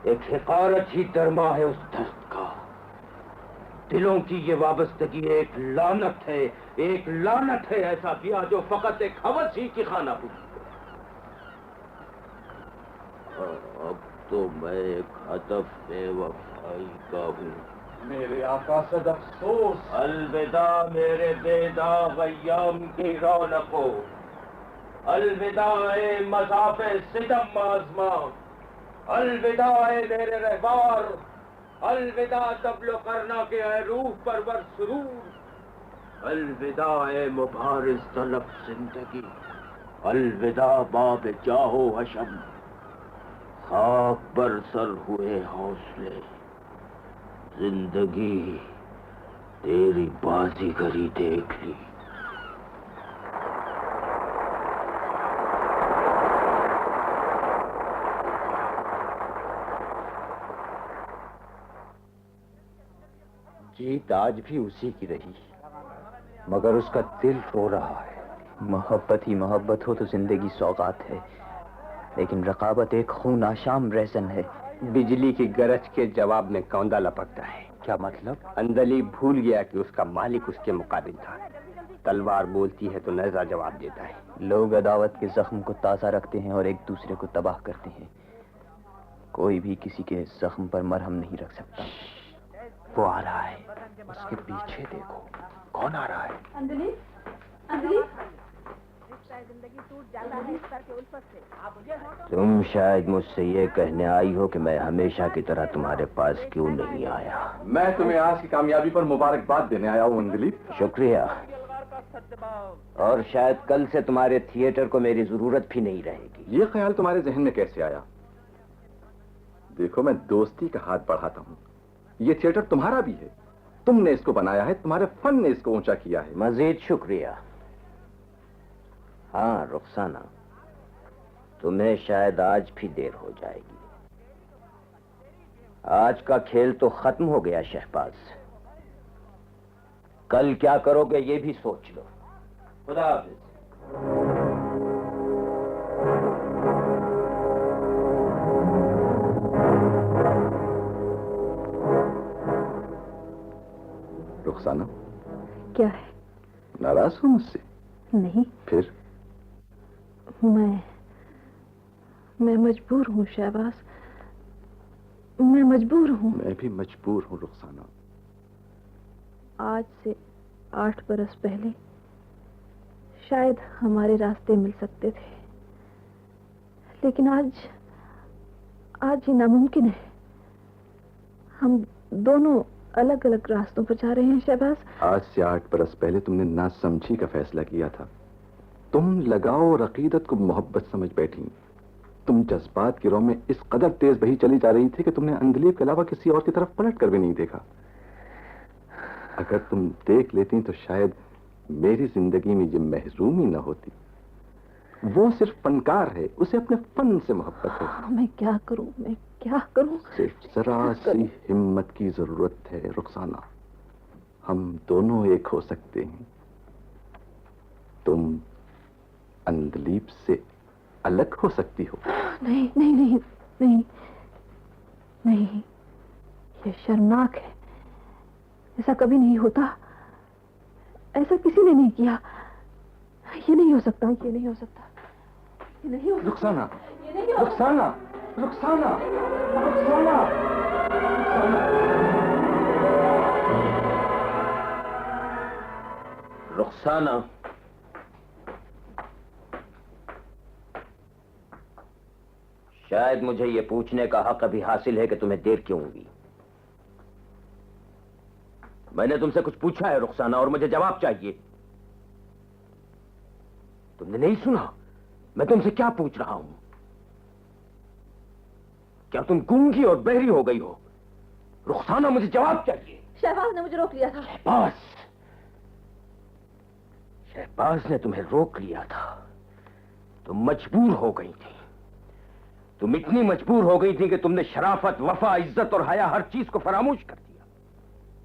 एक हिकारत ही दरमा है उस दर्द का। दिलों की ये वाबस्तगी एक लानत है, एक लानत है ऐसा किया जो फकत एक हवस ही की खाना पूरी। अब तो मैं एक हदफ बेवफाई का हूँ। मेरे आका, सद अफसोस। अलविदा मेरे बेदाग अय्याम की रौनकों, अलविदा ए मज़ाफ़े सितम आज़मा, अलविदा ए मेरे रहबार, अलविदा तबलो करना के ए रूह परवर सुरूर, अलविदा ए मुबारिज़ तलब जिंदगी, अलविदा बाब जाहो हशम, खाक पर सर हुए हौसले, जिंदगी तेरी बाजीगरी देख ली। जीत आज भी उसी की रही, मगर उसका दिल रो रहा है। मोहब्बत ही मोहब्बत हो तो जिंदगी सौगात है, लेकिन रकाबत एक खून आशाम रहसन है। बिजली की गरज के जवाब में कौंदा लपकता है। क्या मतलब? अंदलीब भूल गया कि उसका मालिक उसके मुकाबिल था। तलवार बोलती है तो नेज़ा जवाब देता है। लोग अदावत के जख्म को ताज़ा रखते हैं और एक दूसरे को तबाह करते हैं। कोई भी किसी के जख्म पर मरहम नहीं रख सकता। वो आ रहा है, उसके पीछे देखो, कौन आ रहा है? अंजलि, अंजलि, तुम शायद मुझसे ये कहने आई हो कि मैं हमेशा की तरह तुम्हारे पास क्यों नहीं आया। मैं तुम्हें आज की कामयाबी पर मुबारकबाद देने आया हूँ अंजलि। शुक्रिया। और शायद कल से तुम्हारे थिएटर को मेरी जरूरत भी नहीं रहेगी। ये ख्याल तुम्हारे जहन में कैसे आया? देखो, मैं दोस्ती का हाथ बढ़ाता हूँ। ये थिएटर तुम्हारा भी है, तुमने इसको बनाया है, तुम्हारे फन ने इसको ऊंचा किया है। मजीद शुक्रिया। हाँ रुखसाना, तुम्हें शायद आज भी देर हो जाएगी। आज का खेल तो खत्म हो गया शहबाज। कल क्या करोगे ये भी सोच लो। खुदा हाफिज। रुखसाना, क्या है? नाराज हो मुझसे? नहीं, फिर? मैं मजबूर हूँ शहबाज, मैं मजबूर हूँ। मैं भी मजबूर हूँ रुखसाना। आज से 8 बरस पहले शायद हमारे रास्ते मिल सकते थे, लेकिन आज ये नामुमकिन है। हम दोनों अलग अलग रास्तों पर जा रहे हैं शहबाज। आज से 8 बरस पहले तुमने नासमझी का फैसला किया था। तुम लगाव और अकीदत को मोहब्बत समझ बैठी। तुम जज्बात की रौ में इस कदर तेज बही चली जा रही थी कि तुमने अंदलीब के अलावा किसी और की तरफ पलट कर भी नहीं देखा। अगर तुम देख लेती तो शायद मेरी जिंदगी में ये महरूमी न होती। वो सिर्फ फनकार है, उसे अपने फन से मोहब्बत है। मैं क्या करूं, मैं क्या करूं? सिर्फ जरा सी हिम्मत की जरूरत है रुखसाना। हम दोनों एक हो सकते हैं। तुम अंदलीब से अलग हो सकती हो। नहीं नहीं नहीं नहीं नहीं, ये शर्मनाक है। ऐसा कभी नहीं होता, ऐसा किसी ने नहीं किया। ये नहीं हो सकता, ये नहीं हो सकता, ये नहीं हो सकता। रुखसाना, ये नहीं हो रुखसाना, रुखसाना, रुखसाना, रुखसाना, शायद मुझे ये पूछने का हक अभी हासिल है कि तुम्हें देर क्यों हुई। मैंने तुमसे कुछ पूछा है रुखसाना, और मुझे जवाब चाहिए। तुमने नहीं सुना मैं तुमसे क्या पूछ रहा हूं? क्या तुम गूंगी और बहरी हो गई हो? रुखसाना, मुझे जवाब चाहिए। शहबाज ने मुझे रोक लिया था। शहबाज ने तुम्हें रोक लिया था। तुम मजबूर हो गई थी। तुम इतनी मजबूर हो गई थी कि तुमने शराफत, वफा, इज्जत और हया हर चीज को फरामोश कर दिया।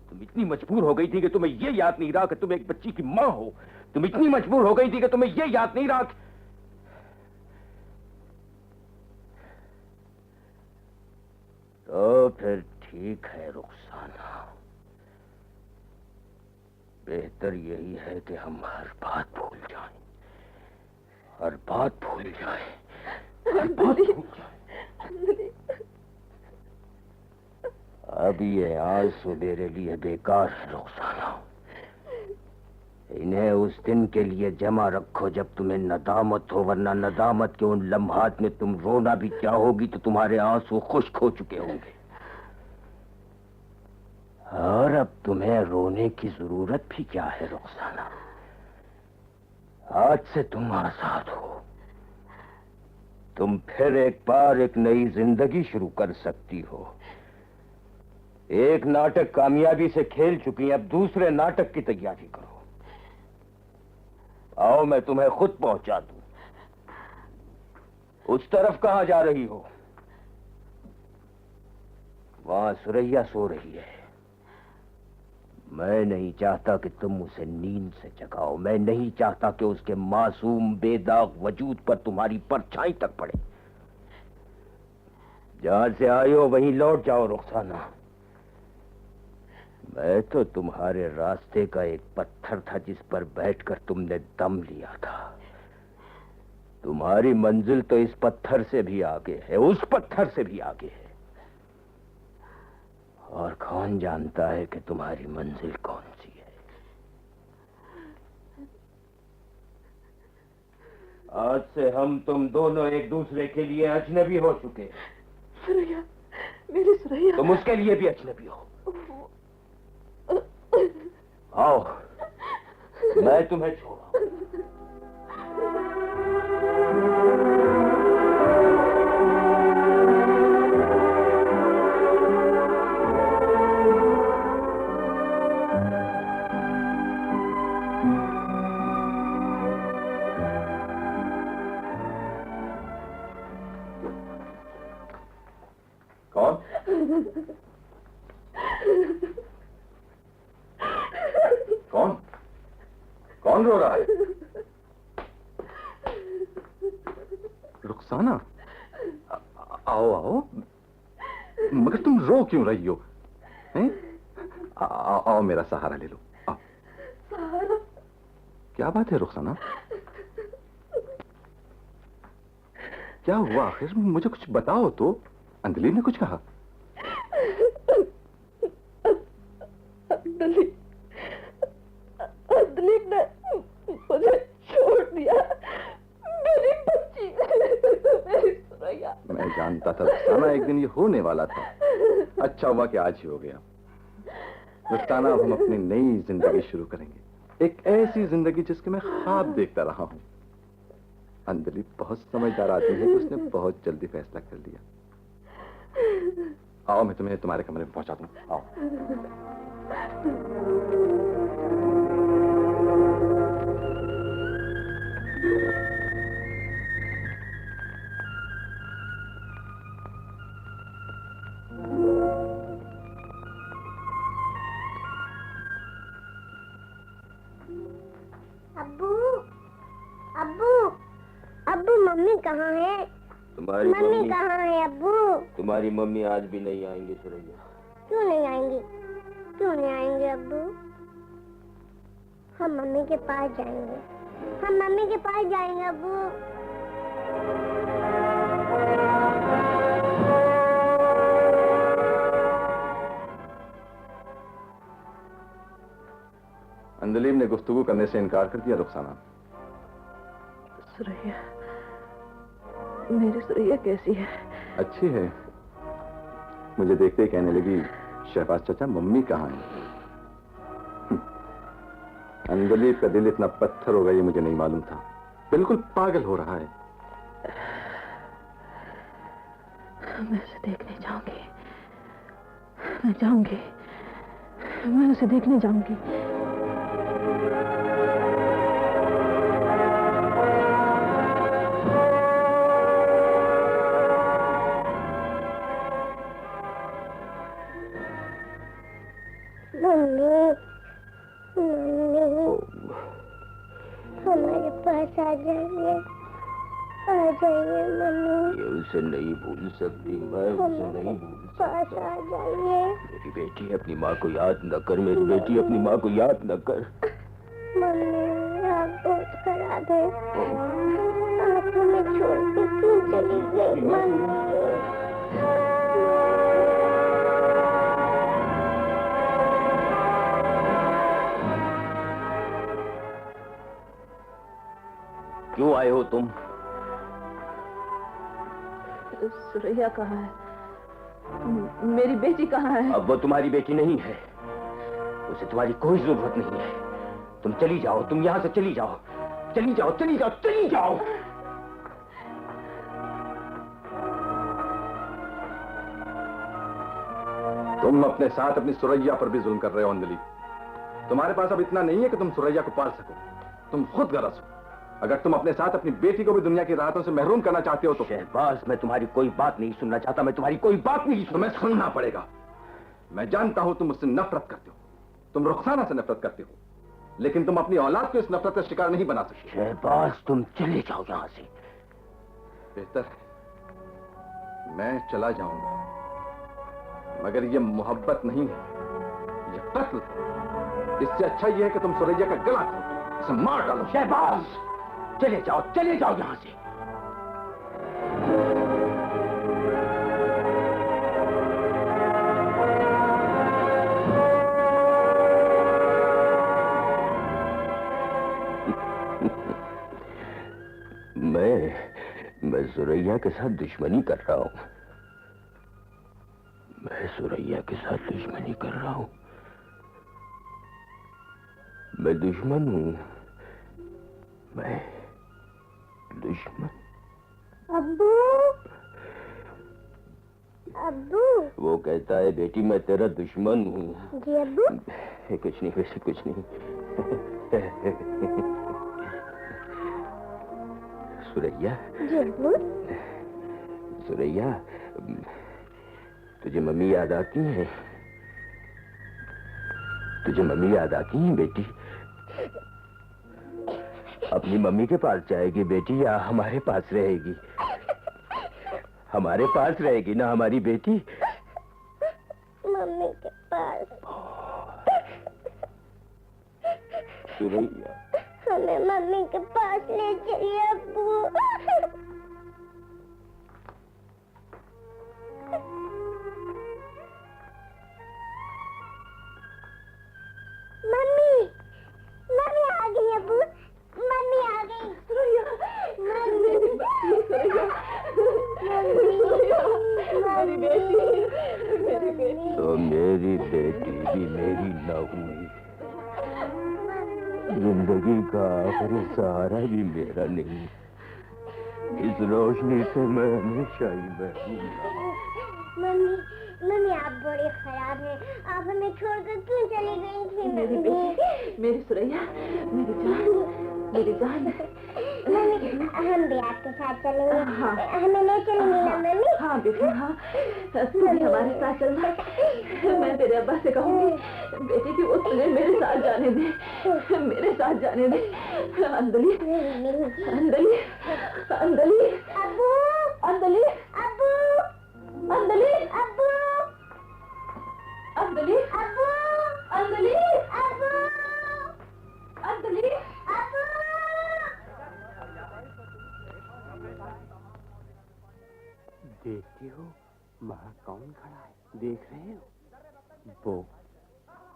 तुम इतनी मजबूर हो गई थी कि तुम्हें यह याद नहीं रहा कि तुम एक बच्ची की मां हो। तुम इतनी मजबूर हो गई थी कि तुम्हें यह याद नहीं रहा। तो फिर ठीक है रुखसाना, बेहतर यही है कि हम हर बात भूल जाएं, हर बात भूल जाएं, हर बात भूल जाएं। अब ये आंसू मेरे लिए बेकार है रुखसाना। इन्हें उस दिन के लिए जमा रखो जब तुम्हें नदामत हो, वरना नदामत के उन लम्हात में तुम रोना भी चाहोगी तो तुम्हारे आंसू खुश्क हो चुके होंगे। और अब तुम्हें रोने की जरूरत भी क्या है रुखसाना? आज से तुम आजाद हो। तुम फिर एक बार एक नई जिंदगी शुरू कर सकती हो। एक नाटक कामयाबी से खेल चुकी, अब दूसरे नाटक की तैयारी करो। आओ मैं तुम्हें खुद पहुंचा दूं। उस तरफ कहां जा रही हो? वहां सुरैया सो रही है। मैं नहीं चाहता कि तुम उसे नींद से जगाओ। मैं नहीं चाहता कि उसके मासूम बेदाग वजूद पर तुम्हारी परछाई तक पड़े। जहां से आए हो वहीं लौट जाओ रुखसाना। मैं तो तुम्हारे रास्ते का एक पत्थर था जिस पर बैठकर तुमने दम लिया था। तुम्हारी मंजिल तो इस पत्थर से भी आगे है, उस पत्थर से भी आगे है। और कौन जानता है कि तुम्हारी मंजिल कौन सी है। आज से हम तुम दोनों एक दूसरे के लिए अजनबी हो चुके हैं। सुरैया, मेरी सुरैया। तुम उसके लिए भी अजनबी हो। आओ, मैं तुम्हें छोड़ा। कौन? कौन? कौन रो रहा है? रुखसाना, आओ आओ। मगर तुम रो क्यों रही हो? हैं? आओ मेरा सहारा ले लो। आओ। सहारा? क्या बात है रुखसाना? क्या हुआ आखिर? मुझे कुछ बताओ तो। अंजलि ने कुछ कहा? अंजलि ने मुझे छोड़ दिया। मेरी बच्ची, मेरी सुरैया। मैं जानता था रुखसाना एक दिन ये होने वाला था। अच्छा हुआ कि आज ही हो गया। रुखसाना, अब हम अपनी नई जिंदगी शुरू करेंगे, एक ऐसी जिंदगी जिसके मैं ख्वाब देखता रहा हूं। अंजलि बहुत समझदार आदमी है कि उसने बहुत जल्दी फैसला कर लिया। आओ, मैं तुम्हें तुम्हारे कमरे में पहुंचा दूं। आओ। अब्बू, अब्बू, अब्बू, मम्मी कहाँ है? तुम्हारी मम्मी कहाँ है अब्बू? तुम्हारी मम्मी आज भी नहीं आएंगी सुरैया। क्यों नहीं आएंगी? क्यों नहीं आएंगे अब्बू? हम मम्मी के पास जाएंगे। हम मम्मी के पास जाएंगे अब्बू। अंजलि ने गुफ्तगू करने से इनकार कर दिया रुखसाना। सुरैया, मेरी सुरैया कैसी है? अच्छी है। मुझे देखते ही कहने लगी, शहबाज चाचा मम्मी कहाँ है? अंजलि का दिल इतना पत्थर होगा ये मुझे नहीं मालूम था। बिल्कुल पागल हो रहा है। मैं उसे देखने जाऊंगी। मैं जाऊंगी। मैं उसे देखने जाऊंगी। हमारे पास आ जाइए, आ जाइए मम्मी। ये उसे नहीं भूल सकती, मैं उसे नहीं भूल पास सकता। आ जाइए। मेरी बेटी, अपनी माँ को याद न कर। मेरी बेटी, अपनी माँ को याद न कर। मम्मी, आप बहुत खराब है। आप हमें छोड़ के क्यों चली गई मम्मी? क्यों आए हो तुम? सुरैया कहाँ है? मेरी बेटी कहाँ है? अब वो तुम्हारी बेटी नहीं है। उसे तुम्हारी कोई जरूरत नहीं है। तुम चली जाओ, तुम यहाँ से चली जाओ। चली जाओ, चली जाओ, चली जाओ। तुम अपने साथ अपनी सुरैया पर भी जुल्म कर रहे हो अंजलि। तुम्हारे पास अब इतना नहीं है कि तुम सुरैया को पाल सको। तुम खुद गरज हो। अगर तुम अपने साथ अपनी बेटी को भी दुनिया की राहतों से महरूम करना चाहते हो तो। शहबाज, मैं तुम्हारी कोई बात नहीं सुनना चाहता। मैं तुम्हारी कोई बात नहीं तुम्हें सुनना पड़ेगा। मैं जानता हूं तुम मुझसे नफरत करते हो। तुम रुखसाना से नफरत करते हो, लेकिन तुम अपनी औलाद को इस नफरत का शिकार नहीं बना सकते। शहबाज, तुम चले जाओ यहाँ से। बेहतर है मैं चला जाऊंगा, मगर ये मोहब्बत नहीं है, ये कत्ल है। इससे अच्छा यह है कि तुम सुरैया का गला काटो, इसे मार डालो। शहबाज, चले जाओ यहाँ से। सुरैया के साथ दुश्मनी कर रहा हूं। मैं सुरैया के साथ दुश्मनी कर रहा हूं। मैं दुश्मन हूं। मैं दुश्मन। अब्बू, अब्बू। वो कहता है बेटी मैं तेरा दुश्मन हूं। जी अब्बू। कुछ नहीं बेटी, कुछ नहीं। सुरैया। जी अब्बू। सुरैया, तुझे मम्मी याद आती है? तुझे मम्मी याद आती है बेटी? अपनी मम्मी के पास जाएगी बेटी या हमारे पास रहेगी? हमारे पास रहेगी ना हमारी बेटी? मम्मी के पास। सुरैया, हमें मम्मी के पास ले चलिए अब्बू। मम्मी, मम्मी आ गई अब्बू। मम्मी आ गई। मम्मी, तो मेरी बेटी भी मेरी न हुई। जिंदगी का आखिरी सहारा भी मेरा नहीं। इस रोशनी से मैं हमेशा ही महरूम रहा। मम्मी, मम्मी आप बड़े खराब हैं। आप हमें छोड़कर क्यों चली गई थी? मेरी बेटी, मेरी सुरैया, मेरी जान, मेरी जान। मम्मी, हम भी आपके साथ चलेंगे। हाँ। हमें ले चलेंगे ना मम्मी? हाँ बेटी, हाँ, तू भी हमारे साथ चलना। मैं तेरे अब्बा से कहूंगी बेटी कि वो तुझे मेरे साथ जाने दे, मेरे साथ जाने दे। अंदली, अंदली, अंदली, अब्बू, अंदली, अब्बू, अंदली, अब्बू, अंदली, अब्बू, अंदली, अब्बू, अंदली। अब्बू। देखती हो वहाँ कौन खड़ा है? देख रहे हो? वो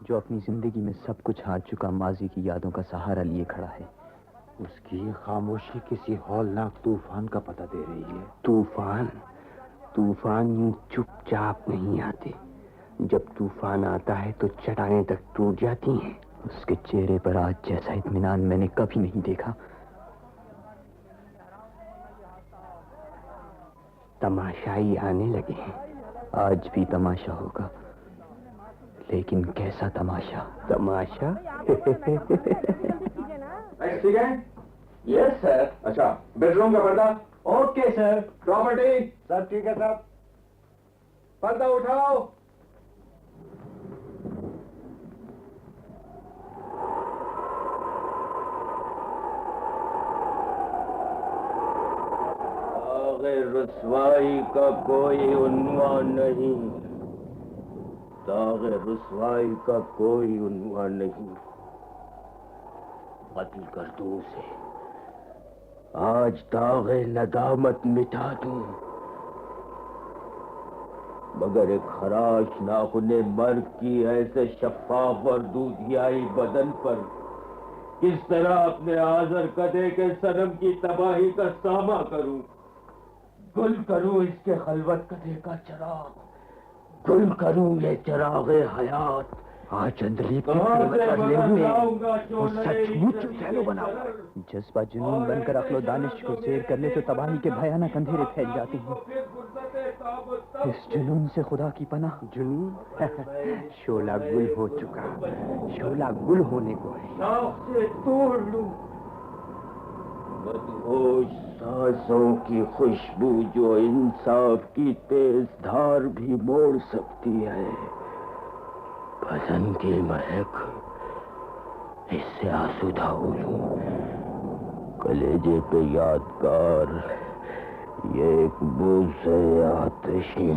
जो अपनी जिंदगी में सब कुछ हार चुका माजी की यादों का सहारा लिए खड़ा है। उसकी खामोशी किसी हौलनाक तूफान का पता दे रही है। तूफान? तूफान यूं चुपचाप नहीं आते। जब तूफान आता है तो चट्टानें तक टूट जाती हैं। उसके चेहरे पर आज जैसा इत्मीनान मैंने कभी नहीं देखा। तमाशाई आने लगे हैं। आज भी तमाशा होगा, लेकिन कैसा तमाशा? तमाशा? ठीक है? Yes sir. अच्छा, बेडरूम का पर्दा? Okay sir. प्रॉपर्टी? सब ठीक है साहब। पर्दा उठाओ। आगे रुसवाई का कोई उन्वान नहीं। दागे रुसवाई का कोई उन्वान नहीं। कत्ल कर दूं उसे। आज दागे नदामत मिटा दूं। मगर एक खराश नाखुने मर्द की ऐसे शफाफ और दूधियाई बदन पर किस तरह अपने आजर कदे के सनम की तबाही का सामा करूं? गुल करूं इसके खलवत कदे का चिराग। गुल करूं ये चिरागे हयात। आज अंदली जज्बा जुनून बनकर अक्लो दानिश को सैर करने तो तबाही के भयानक अंधेरे फैल जाते हैं। इस जुनून से खुदा की पनाह। जुनून? शोला गुल हो चुका। शोला गुल होने को है। शाख से तोड़ लूं। मदहोश सांसों की खुशबू जो इंसाफ की तेज धार भी मोड़ सकती है। पसंद की महक, इससे आसूदा हो लूं। कलेजे पे यादगार ये एक बोझ आतिशी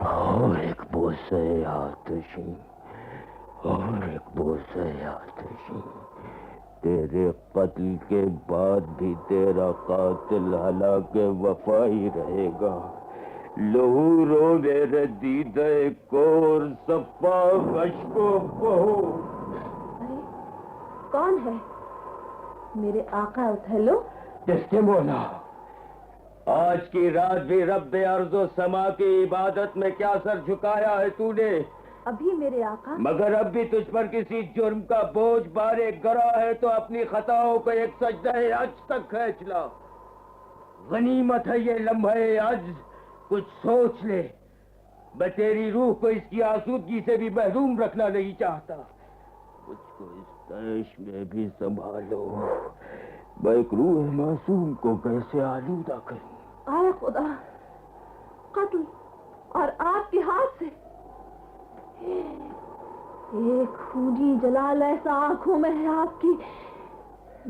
और एक बोझ आतिशी और एक बोझ आतिशी। तेरे कत्ल के बाद भी तेरा कातिल हालांकि वफाई रहेगा। लहू रो मेरे दीदे कोर सफा अश्को बहो। अरे कौन है? मेरे आका ओथेलो? डेस्डेमोना, आज की रात भी रब्बे अर्ज़ो समा की इबादत में क्या सर झुकाया है तूने? अभी मेरे आका। मगर अब भी तुझ पर किसी जुर्म का बोझ बारे गरा है तो अपनी खताओं को एक सजदे अज तक खींच ला। गनीमत है ये लम्हे अज, कुछ सोच ले। मैं तेरी रूह को इसकी आसूदगी से भी महरूम रखना नहीं चाहता। मुझको इस तैश में भी संभालो। मैं एक रूह मासूम को कैसे आलूदा करूं? आए खुदा, कत्ल और आपके हाथ से एक खूनी जलाल ऐसा आंखों में है आपकी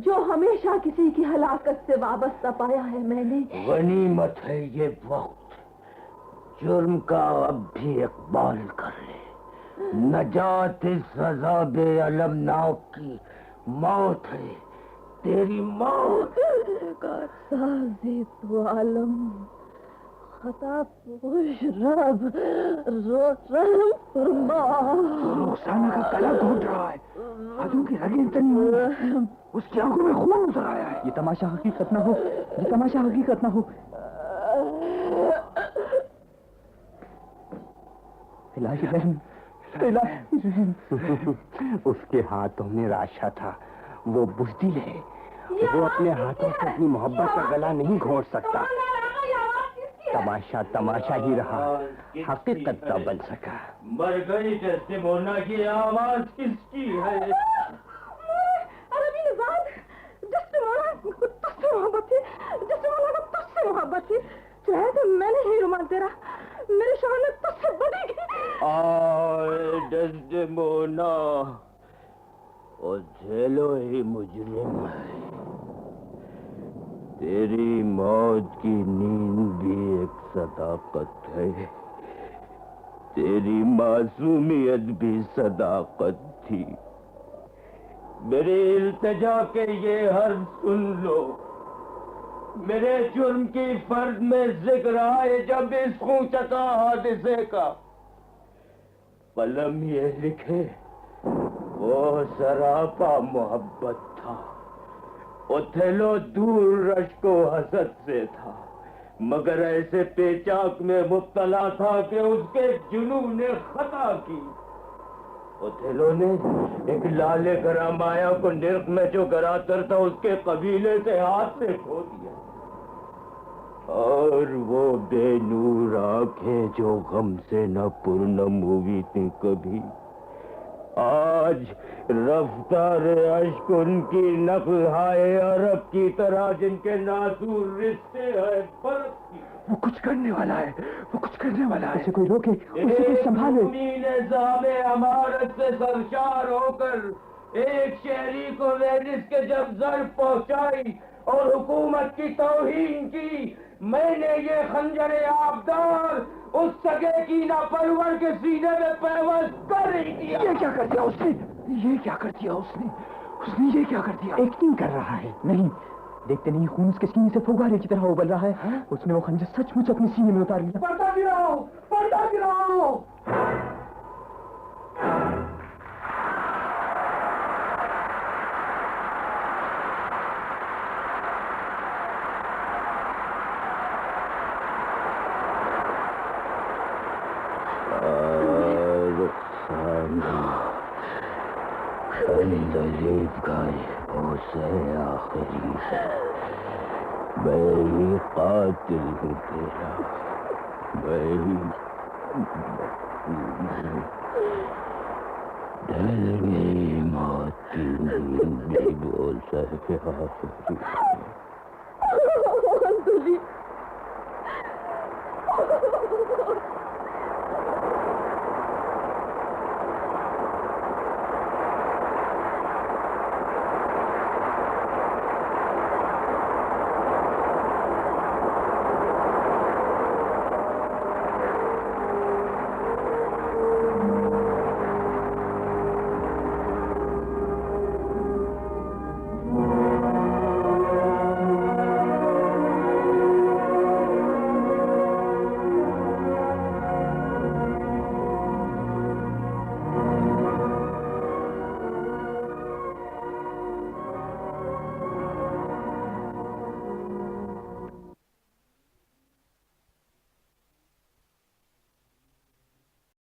जो हमेशा किसी की हलाकत से वाबस्ता पाया है मैंने। गनीमत है ये वक्त, जुर्म का अब भी इकबाल कर ले। नजात इस अज़ाबे अलमनाक की मौत है, तेरी मौत। साज़े तो आलम खता पोश रब रहम फरमा। रुखसाना का गला घोट रहा है, आदमी की रगें तनी हुई हैं, उसकी आंखों में खून उतर आया है। ये तमाशा हकीकत ना हो, ये तमाशा हकीकत ना हो। इलाही रहम, इलाही रहम। उसके हाथों में राशा था, वो बुज़दिल है, वो अपने हाथों से अपनी मोहब्बत का गला नहीं घोट सकता। तमाशा तमाशा ही रहा, हकीकत न बन सका। मर गई डेस्टिमोना की आवाज किसकी है? अरबी निजाद, डेस्टिमोना तुझसे मोहब्बत थी, डेस्टिमोना को तुझसे मोहब्बत थी। चाहे तो मैंने ही रुमाल तेरा, मेरी शहादत तुझसे बड़ी की। आए डेस्टिमोना, और झेलो ही मुजरिम है। तेरी मौत की नींद भी एक सदाकत है, तेरी मासूमियत भी सदाकत थी। मेरी इल्तिजा के ये हर्फ सुन लो। मेरे जुर्म की फर्द में जिक्र आए जब इस खूंचका हादिसे का, कलम ये लिखे वो सरापा मोहब्बत था। ओथेलो दूर रश्को हसद से था, मगर ऐसे पेचाक में मुब्तला था कि उसके जुनून ने खता की। ओथेलो ने एक लाले गरामाया को निर्क में जो गरातर था उसके कबीले से हाथ से खो दिया, और वो बेनूर आंखें जो गम से न पूर्णम हुई थी कभी, आज रफ्तार अश्क उनकी नकल हाय अरब की तरह जिनके नासूर रिश्ते हैं फर्क की। वो कुछ करने वाला है, वो कुछ करने वाला है। उसे कोई रोके, उसे कोई संभाले। निज़ामे अमारत से सरशार होकर एक शहरी को वेनिस के जब ज़र्फ़ पहुंचाई और हुकूमत की तौहीन की, मैंने ये खंजरे आबदार उस सगे की नापरवर के सीने में पैवस्त कर ही दिया। ये क्या कर दिया उसने? ये क्या कर दिया उसने? उसने ये क्या कर दिया? एक्टिंग कर रहा है। नहीं, देखते नहीं खून उसके सीने से फुगारे की तरह उबल रहा है। उसने वो खंजर सचमुच अपने सीने में उतार लिया। पर्दा गिराओ, पर्दा गिराओ। अंदलीब का उसे आखिरी है, मैं ही कातिल हूँ तेरा, मैं ही ढल गई मौत की नींद भी बोल सके आखिरी।